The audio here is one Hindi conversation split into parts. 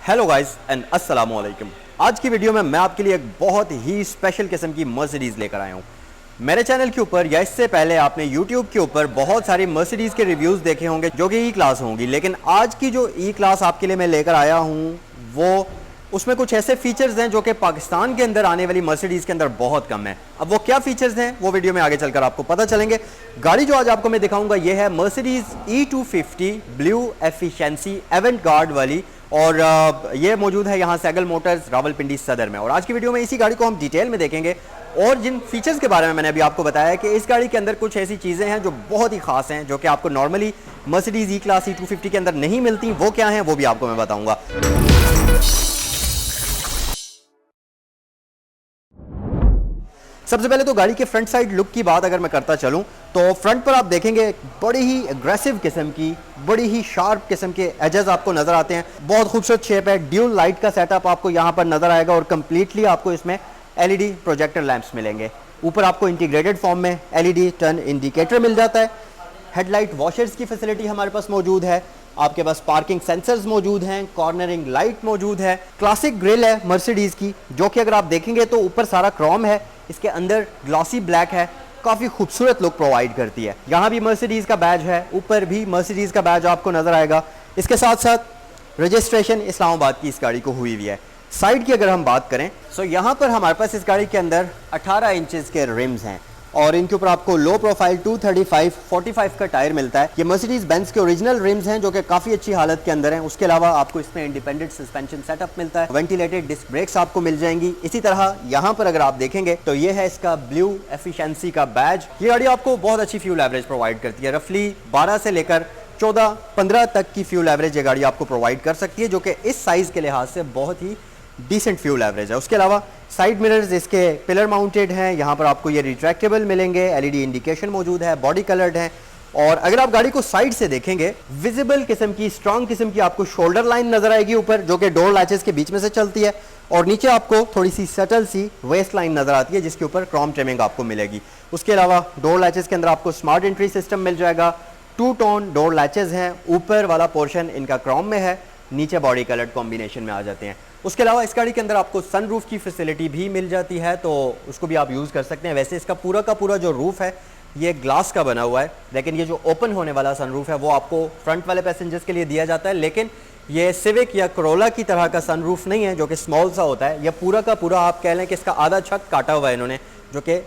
हेलो गाइस एंड अस्सलामु अलैकुम। आज की वीडियो में मैं आपके लिए एक बहुत ही स्पेशल किस्म की मर्सिडीज़ लेकर आया हूँ। मेरे चैनल के ऊपर या इससे पहले आपने यूट्यूब के ऊपर बहुत सारी मर्सिडीज़ के रिव्यूज़ देखे होंगे जो कि ई क्लास होंगी, लेकिन आज की जो ई क्लास आपके लिए मैं लेकर आया हूँ वो उसमें कुछ ऐसे फीचर्स हैं जो कि पाकिस्तान के अंदर आने वाली मर्सिडीज़ के अंदर बहुत कम है। अब वो क्या फीचर्स हैं वो वीडियो में आगे चलकर आपको पता चलेंगे। गाड़ी जो आज आपको मैं दिखाऊंगा ये है मर्सिडीज़ E250 ब्लू एफिशिएंसी एवेंटगार्ड वाली, और ये मौजूद है यहाँ सैगल मोटर्स रावलपिंडी सदर में। और आज की वीडियो में इसी गाड़ी को हम डिटेल में देखेंगे और जिन फीचर्स के बारे में मैंने अभी आपको बताया है कि इस गाड़ी के अंदर कुछ ऐसी चीज़ें हैं जो बहुत ही खास हैं जो कि आपको नॉर्मली मर्सिडीज़ ई क्लास E250 के अंदर नहीं मिलती, वो क्या हैं वो भी आपको मैं बताऊंगा। सबसे पहले तो गाड़ी के फ्रंट साइड लुक की बात अगर मैं करता चलूं तो फ्रंट पर आप देखेंगे बड़ी ही एग्रेसिव किस्म की, बड़ी ही शार्प किस्म के एजेस आपको नजर आते हैं। बहुत खूबसूरत शेप है, ड्यूल लाइट का सेटअप आपको यहां पर नजर आएगा और कंप्लीटली आपको इसमें एलईडी प्रोजेक्टर लैंप्स मिलेंगे। ऊपर आपको इंटीग्रेटेड फॉर्म में एलईडी टर्न इंडिकेटर मिल जाता है। हेडलाइट वॉशर्स की फैसिलिटी हमारे पास मौजूद है। आपके पास पार्किंग सेंसर्स मौजूद हैं, कॉर्नरिंग लाइट मौजूद है। क्लासिक ग्रिल है मर्सिडीज़ की जो कि अगर आप देखेंगे तो ऊपर सारा क्रोम है, इसके अंदर ग्लॉसी ब्लैक है, काफ़ी खूबसूरत लुक प्रोवाइड करती है। यहाँ भी मर्सिडीज़ का बैज है, ऊपर भी मर्सिडीज़ का बैज आपको नज़र आएगा। इसके साथ साथ रजिस्ट्रेशन इस्लामाबाद की इस गाड़ी को हुई हुई है। साइड की अगर हम बात करें तो यहाँ पर हमारे पास इस गाड़ी के अंदर 18 इंचेस के रिम्स हैं और इनके ऊपर आपको लो प्रोफाइल 235/45 का टायर मिलता है। ये मर्सिडीज बेंज के ओरिजिनल रिम्स हैं जो कि काफ़ी अच्छी हालत के अंदर हैं। उसके अलावा आपको इसमें इंडिपेंडेंट सस्पेंशन सेटअप मिलता है, वेंटिलेटेड डिस्क ब्रेक्स आपको मिल जाएंगी। इसी तरह यहाँ पर अगर आप देखेंगे तो ये है इसका ब्लू एफिशिएंसी का बैज। ये गाड़ी आपको बहुत अच्छी फ्यूल एवरेज प्रोवाइड करती है, रफली 12 से लेकर 14-15 तक की फ्यूल एवरेज ये गाड़ी आपको प्रोवाइड कर सकती है, जो कि इस साइज़ के लिहाज से बहुत ही डिसेंट फ्यूल एवरेज है। उसके अलावा साइड मिरर्स इसके पिलर माउंटेड हैं, यहाँ पर आपको ये रिट्रैक्टेबल मिलेंगे, एलईडी इंडिकेशन मौजूद है, बॉडी कलर्ड है। और अगर आप गाड़ी को साइड से देखेंगे विजिबल किस्म की, स्ट्रॉन्ग किस्म की आपको शोल्डर लाइन नजर आएगी ऊपर, जो कि डोर लैचेस के बीच में से चलती है, और नीचे आपको थोड़ी सी सटल सी वेस्ट लाइन नजर आती है जिसके ऊपर क्रोम ट्रिमिंग आपको मिलेगी। उसके अलावा डोर लैचेस के अंदर आपको स्मार्ट एंट्री सिस्टम मिल जाएगा। 2 टोन डोर लैचेस हैं, ऊपर वाला पोर्शन इनका क्रोम में है, नीचे बॉडी कलर्ड कॉम्बिनेशन में आ जाते हैं। उसके अलावा इस गाड़ी के अंदर आपको सनरूफ की फैसिलिटी भी मिल जाती है, तो उसको भी आप यूज़ कर सकते हैं। वैसे इसका पूरा का पूरा जो रूफ है ये ग्लास का बना हुआ है, लेकिन ये जो ओपन होने वाला सनरूफ है वो आपको फ्रंट वाले पैसेंजर्स के लिए दिया जाता है। लेकिन ये सिविक या कोरोला की तरह का सनरूफ नहीं है जो कि स्मॉल सा होता है। यह पूरा का पूरा आप कह लें कि इसका आधा छत काटा हुआ है इन्होंने, जो कि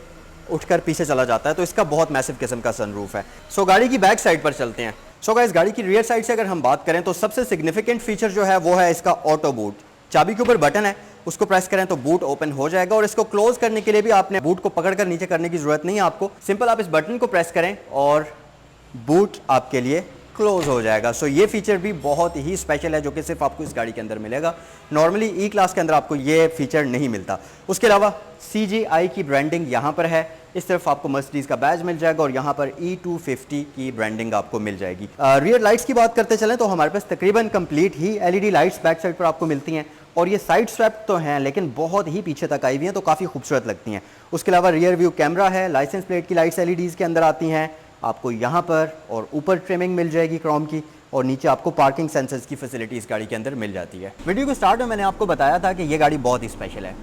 उठकर पीछे चला जाता है, तो इसका बहुत मैसिव किस्म का सनरूफ है। सो गाड़ी की बैक साइड पर चलते हैं। सो गाइस, गाड़ी की रियर साइड से अगर हम बात करें तो सबसे सिग्निफिकेंट फीचर जो है वो है इसका ऑटो बूट। चाबी के ऊपर बटन है, उसको प्रेस करें तो बूट ओपन हो जाएगा, और इसको क्लोज करने के लिए भी आपने बूट को पकड़कर नीचे करने की जरूरत नहीं है आपको। सिंपल आप इस बटन को प्रेस करें और बूट आपके लिए क्लोज हो जाएगा। सो ये फीचर भी बहुत ही स्पेशल है जो कि सिर्फ आपको इस गाड़ी के अंदर मिलेगा। नॉर्मली ई क्लास के अंदर आपको ये फीचर नहीं मिलता। उसके अलावा CGI की ब्रांडिंग यहाँ पर है, इस तरफ आपको मर्सिडीज़ का बैज मिल जाएगा और यहाँ पर E250 की ब्रांडिंग आपको मिल जाएगी। रियर लाइट्स की बात करते चलें तो हमारे पास तकरीबन कंप्लीट ही एलईडी लाइट्स बैक साइड पर आपको मिलती हैं, और ये साइड स्ट्रैप तो हैं लेकिन बहुत ही पीछे तक आई हुई हैं, तो काफ़ी खूबसूरत लगती हैं। उसके अलावा रियर व्यू कैमरा है, लाइसेंस प्लेट की लाइट्स एलईडीज़ के अंदर आती हैं, आपको यहाँ पर और ऊपर ट्रिमिंग मिल जाएगी क्रोम की, और नीचे आपको पार्किंग सेंसर्स की फैसिलिटी इस गाड़ी के अंदर मिल जाती है। वीडियो के स्टार्ट में मैंने आपको बताया था कि ये गाड़ी बहुत ही स्पेशल है।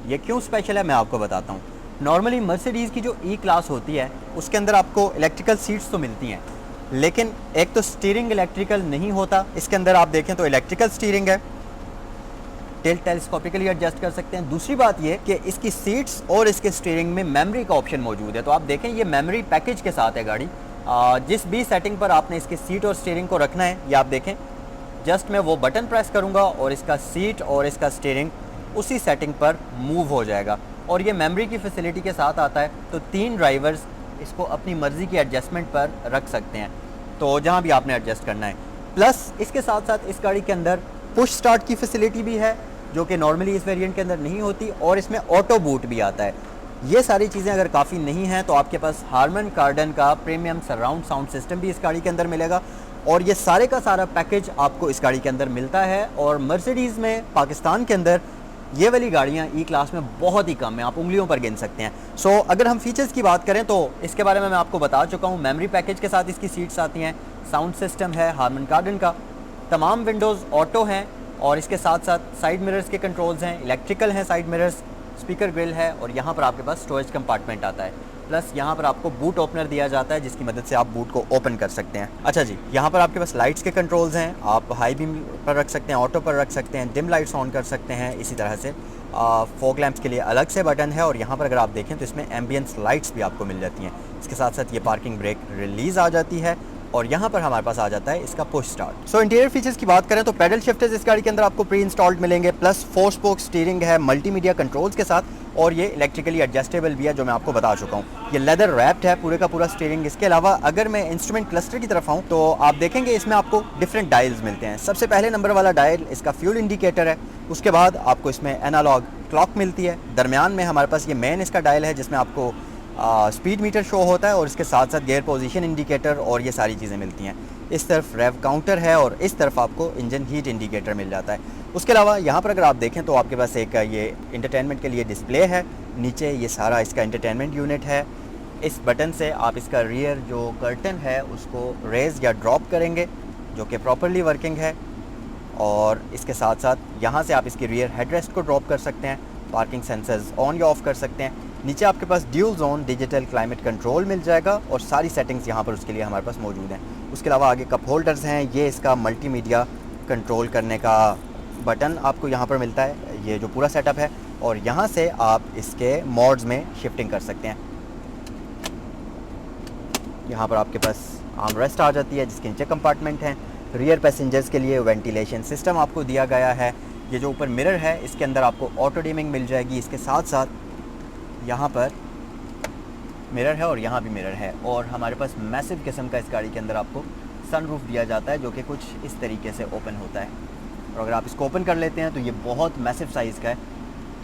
ये क्यों स्पेशल है मैं आपको बताता हूँ। नॉर्मली मर्सिडीज़ की जो ई क्लास होती है उसके अंदर आपको इलेक्ट्रिकल सीट्स तो मिलती हैं, लेकिन एक तो स्टीयरिंग इलेक्ट्रिकल नहीं होता। इसके अंदर आप देखें तो इलेक्ट्रिकल स्टीयरिंग है, टेलीस्कोपिकली एडजस्ट कर सकते हैं। दूसरी बात ये कि इसकी सीट्स और इसके स्टीयरिंग में मेमोरी का ऑप्शन मौजूद है, तो आप देखें ये मेमोरी पैकेज के साथ है गाड़ी। जिस भी सेटिंग पर आपने इसके सीट और स्टीयरिंग को रखना है, ये आप देखें, जस्ट मैं वो बटन प्रेस करूँगा और इसका सीट और इसका स्टीयरिंग उसी सेटिंग पर मूव हो जाएगा, और ये मेमोरी की फैसिलिटी के साथ आता है, तो 3 ड्राइवर्स इसको अपनी मर्ज़ी की एडजस्टमेंट पर रख सकते हैं, तो जहाँ भी आपने एडजस्ट करना है। प्लस इसके साथ साथ इस गाड़ी के अंदर पुश स्टार्ट की फैसिलिटी भी है जो कि नॉर्मली इस वेरिएंट के अंदर नहीं होती, और इसमें ऑटो बूट भी आता है। ये सारी चीज़ें अगर काफ़ी नहीं हैं तो आपके पास हार्मन कार्डन का प्रीमियम सराउंड साउंड सिस्टम भी इस गाड़ी के अंदर मिलेगा, और ये सारे का सारा पैकेज आपको इस गाड़ी के अंदर मिलता है। और मर्सिडीज़ में पाकिस्तान के अंदर ये वाली गाड़ियाँ ई क्लास में बहुत ही कम है, आप उंगलियों पर गिन सकते हैं। सो अगर हम फीचर्स की बात करें तो इसके बारे में मैं आपको बता चुका हूँ। मेमोरी पैकेज के साथ इसकी सीट्स आती हैं, साउंड सिस्टम है हार्मन कार्डन का, तमाम विंडोज़ ऑटो हैं, और इसके साथ साथ साइड मिरर्स के कंट्रोल्स हैं, इलेक्ट्रिकल हैं साइड मिरर्स, स्पीकर ग्रिल है और यहाँ पर आपके पास स्टोरेज कंपार्टमेंट आता है। प्लस यहाँ पर आपको बूट ओपनर दिया जाता है जिसकी मदद से आप बूट को ओपन कर सकते हैं। अच्छा जी, यहाँ पर आपके पास लाइट्स के कंट्रोल्स हैं, आप हाई बीम पर रख सकते हैं, ऑटो पर रख सकते हैं, डिम लाइट्स ऑन कर सकते हैं। इसी तरह से फॉग लैंप्स के लिए अलग से बटन है और यहाँ पर अगर आप देखें तो इसमें एम्बियंस लाइट्स भी आपको मिल जाती हैं। इसके साथ साथ ये पार्किंग ब्रेक रिलीज़ आ जाती है और यहाँ पर हमारे पास आ जाता है इसका पुश स्टार्ट। सो इंटीरियर फीचर्स की बात करें तो पैडल शिफ्टर्स इस गाड़ी के अंदर आपको प्री इंस्टॉल्ड मिलेंगे, प्लस 4 स्पोक स्टीयरिंग है मल्टीमीडिया कंट्रोल्स के साथ, और ये इलेक्ट्रिकली एडजस्टेबल भी है जो मैं आपको बता चुका हूँ। ये लेदर रैप्ड है पूरे का पूरा स्टीयरिंग। इसके अलावा अगर मैं इंस्ट्रूमेंट क्लस्टर की तरफ आऊँ तो आप देखेंगे इसमें आपको डिफरेंट डायल्स मिलते हैं। सबसे पहले नंबर वाला डायल इसका फ्यूल इंडिकेटर है, उसके बाद आपको इसमें एनालॉग क्लॉक मिलती है, दरमियान में हमारे पास ये मेन इसका डायल है जिसमें आपको स्पीड मीटर शो होता है और इसके साथ साथ गियर पोजीशन इंडिकेटर और ये सारी चीज़ें मिलती हैं। इस तरफ रेव काउंटर है और इस तरफ आपको इंजन हीट इंडिकेटर मिल जाता है। उसके अलावा यहाँ पर अगर आप देखें तो आपके पास एक ये इंटरटेनमेंट के लिए डिस्प्ले है, नीचे ये सारा इसका इंटरटेनमेंट यूनिट है। इस बटन से आप इसका रियर जो कर्टन है उसको रेज या ड्रॉप करेंगे जो कि प्रॉपरली वर्किंग है, और इसके साथ साथ यहाँ से आप इसकी रियर हेडरेस्ट को ड्रॉप कर सकते हैं, पार्किंग सेंसर्स ऑन या ऑफ कर सकते हैं। नीचे आपके पास dual zone digital climate control मिल जाएगा और सारी सेटिंग्स यहाँ पर उसके लिए हमारे पास मौजूद हैं। उसके अलावा आगे कप होल्डर्स हैं, ये इसका मल्टीमीडिया कंट्रोल करने का बटन आपको यहाँ पर मिलता है, ये जो पूरा सेटअप है, और यहाँ से आप इसके मोड्स में शिफ्टिंग कर सकते हैं। यहाँ पर आपके पास आर्म रेस्ट आ जाती है जिसके नीचे कंपार्टमेंट हैं। रियर पैसेंजर्स के लिए वेंटिलेशन सिस्टम आपको दिया गया है। ये जो ऊपर मिरर है इसके अंदर आपको ऑटो डिमिंग मिल जाएगी। इसके साथ साथ यहाँ पर मिरर है और यहाँ भी मिरर है, और हमारे पास मैसिव किस्म का इस गाड़ी के अंदर आपको सनरूफ दिया जाता है जो कि कुछ इस तरीके से ओपन होता है, और अगर आप इसको ओपन कर लेते हैं तो ये बहुत मैसिव साइज़ का है,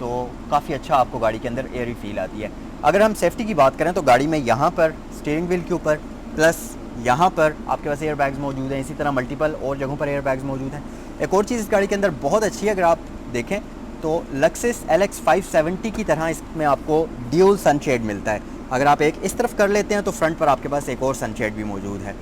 तो काफ़ी अच्छा आपको गाड़ी के अंदर एयरी फील आती है। अगर हम सेफ्टी की बात करें तो गाड़ी में यहाँ पर स्टीयरिंग व्हील के ऊपर प्लस यहाँ पर आपके पास एयर बैग्स मौजूद हैं, इसी तरह मल्टीपल और जगहों पर एयर बैग्स मौजूद हैं। एक और चीज़ इस गाड़ी के अंदर बहुत अच्छी है, अगर आप देखें तो लक्सिस LX 570 की तरह इसमें आपको ड्यूल सनशेड मिलता है। अगर आप एक इस तरफ कर लेते हैं तो फ्रंट पर आपके पास एक और सनशेड भी मौजूद है,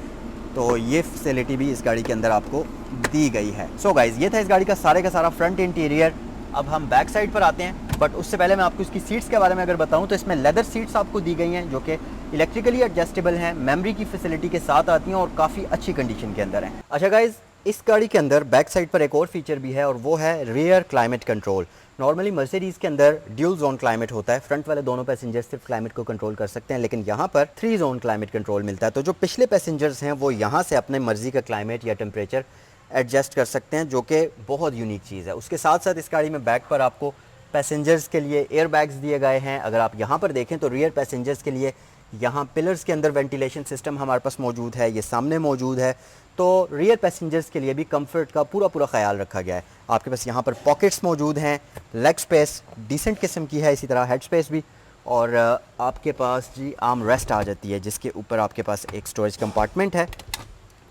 तो ये फैसिलिटी भी इस गाड़ी के अंदर आपको दी गई है। सो गाइज़, ये था इस गाड़ी का सारा फ्रंट इंटीरियर। अब हम बैक साइड पर आते हैं, बट उससे पहले मैं आपको इसकी सीट्स के बारे में अगर बताऊं तो इसमें लेदर सीट्स आपको दी गई हैं जो कि इलेक्ट्रिकली एडजस्टेबल हैं, मेमोरी की फैसिलिटी के साथ आती हैं और काफ़ी अच्छी कंडीशन के अंदर हैं। अच्छा गाइज़, इस गाड़ी के अंदर बैक साइड पर एक और फीचर भी है और वो है rear climate control. Normally Mercedes के अंदर ड्यूल जोन क्लाइमेट होता है, फ्रंट वाले दोनों पैसेंजर सिर्फ क्लाइमेट को कंट्रोल कर सकते हैं, लेकिन यहाँ पर 3 जोन क्लाइमेट कंट्रोल मिलता है। तो जो पिछले पैसेंजर्स हैं वो यहाँ से अपने मर्जी का क्लाइमेट या टेम्परेचर एडजस्ट कर सकते हैं, जो कि बहुत यूनिक चीज़ है। उसके साथ साथ इस गाड़ी में बैक पर आपको पैसेंजर्स के लिए एयर बैग्स दिए गए हैं। अगर आप यहाँ पर देखें तो रियर पैसेंजर्स के लिए यहाँ पिलर्स के अंदर वेंटिलेशन सिस्टम हमारे पास मौजूद है, ये सामने मौजूद है, तो रियर पैसेंजर्स के लिए भी कंफर्ट का पूरा ख्याल रखा गया है। आपके पास यहाँ पर पॉकेट्स मौजूद हैं, लेग स्पेस डिसेंट किस्म की है, इसी तरह हेड स्पेस भी, और आपके पास जी आर्म रेस्ट आ जाती है जिसके ऊपर आपके पास एक स्टोरेज कंपार्टमेंट है।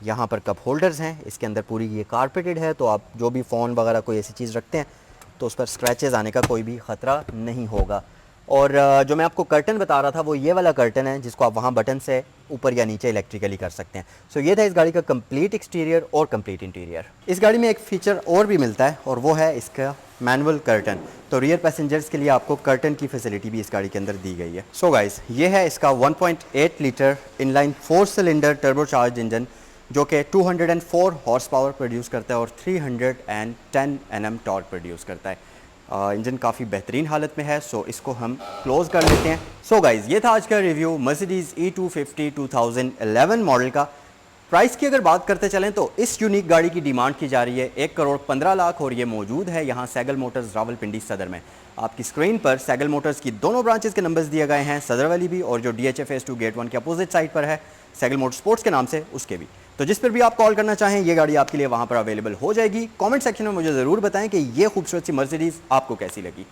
यहाँ पर कप होल्डर्स हैं, इसके अंदर पूरी ये कारपेटेड है, तो आप जो भी फ़ोन वगैरह कोई ऐसी चीज़ रखते हैं तो उस पर स्क्रैचेस आने का कोई भी ख़तरा नहीं होगा। और जो मैं आपको कर्टन बता रहा था वो ये वाला कर्टन है जिसको आप वहाँ बटन से ऊपर या नीचे इलेक्ट्रिकली कर सकते हैं। सो ये था इस गाड़ी का कंप्लीट एक्सटीरियर और कंप्लीट इंटीरियर। इस गाड़ी में एक फ़ीचर और भी मिलता है और वो है इसका मैनुअल कर्टन। तो रियर पैसेंजर्स के लिए आपको कर्टन की फैसिलिटी भी इस गाड़ी के अंदर दी गई है। सो गाइस, ये है इसका 1.8 litre inline 4 cylinder turbocharge engine जो कि 204 हॉर्स पावर प्रोड्यूस करता है और 310 Nm टॉर्क प्रोड्यूस करता है। इंजन काफ़ी बेहतरीन हालत में है, सो इसको हम क्लोज़ कर लेते हैं। सो गाइज़, ये था आज का रिव्यू मर्सिडीज़ E250 2011 मॉडल का। प्राइस की अगर बात करते चलें तो इस यूनिक गाड़ी की डिमांड की जा रही है 1,15,00,000 और ये मौजूद है यहाँ सैगल मोटर्स रावलपिंडी सदर में। आपकी स्क्रीन पर सैगल मोटर्स की दोनों ब्रांचेस के नंबर्स दिए गए हैं, सदर वाली भी और जो DHA फेज़ 2 गेट 1 के अपोजिट साइड पर है सैगल मोटर स्पोर्ट्स के नाम से उसके भी। तो जिस पर भी आप कॉल करना चाहें ये गाड़ी आपके लिए वहाँ पर अवेलेबल हो जाएगी। कमेंट सेक्शन में मुझे ज़रूर बताएं कि ये खूबसूरत सी मर्सिडीज़ आपको कैसी लगी।